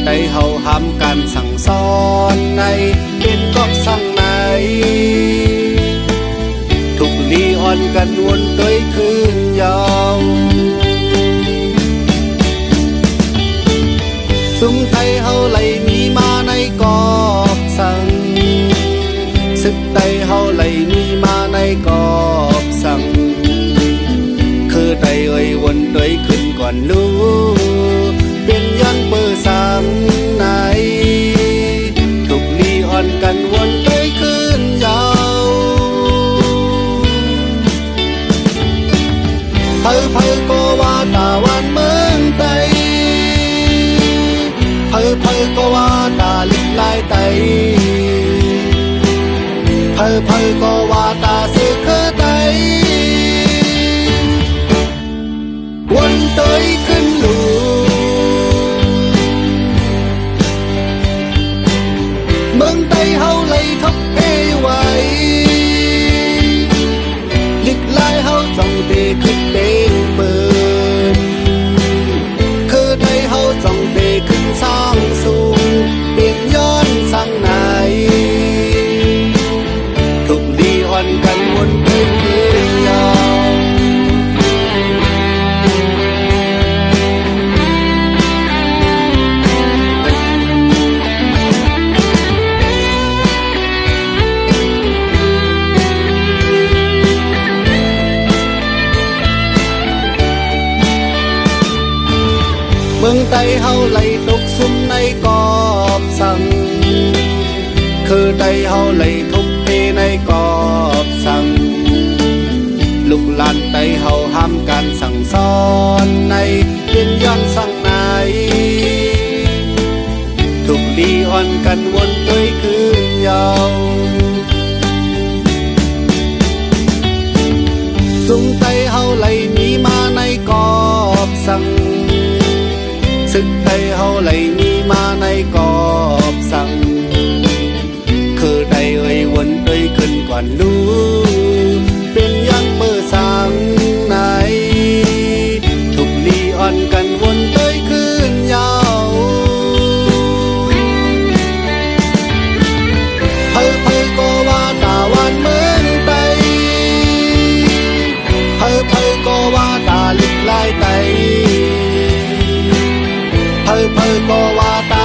ใดเฮาห้ามการสั่งสอนในเป็นกอกสั่งไหนทุกลีอ่อนกันวนต้วยคืนยาวสุมไทยเฮาไหลมีมาในกอกสั่งศึกใดเฮาไหลมีมาในกอกสั่งคือใดเอ่ยวนต้วยขึ้นก่อนรู้เป็นยันเปิดสั่งไหนทุกลีอ่อนกันวนต้วยคืนยาวเพอเพอก็ว่าตาวันเมืองไตเพอเพอก็ว่าตาลิกลายไตเพอเพอก็ว่าตาเสือคือไตวนต้วยขึ้นลูเมืองไตเฮาไหลทับเพไว้ลิกลายเฮาส่องเตขึ้นเตงเปิดคือไตเฮาส่องเตขึ้นสร้างสูงเด็กย้อนสั่งไหนทุกลีอ่อนกันวนต้วยคืนยาวเมืองไตเฮาไหลตกซุ่มในกอบสั่งคือไตเฮาไหลทุกเพในกอบสั่งลูกหลานไตเฮาห้ามการสั่งสอนในเป็นย้อนสั่งไหนทุกลีอ่อนกันวนต้วยคืนยาวสุมไตเฮาไหลมีมาในกอบสั่งศึกใดเฮาไหลมีมาในกอบสั่งคือใดเอ่ยวนต้วยขึ้นก่อนรู้เป็นยังเปิดสั่งไหนทุกลีอ่อนกันวนต้วยคืนยาวเพอเพอก็ว่าตาวันเมืองไตเพอเพอก็ว่าตาลิกลายไตเพอเพอก็ว่าตา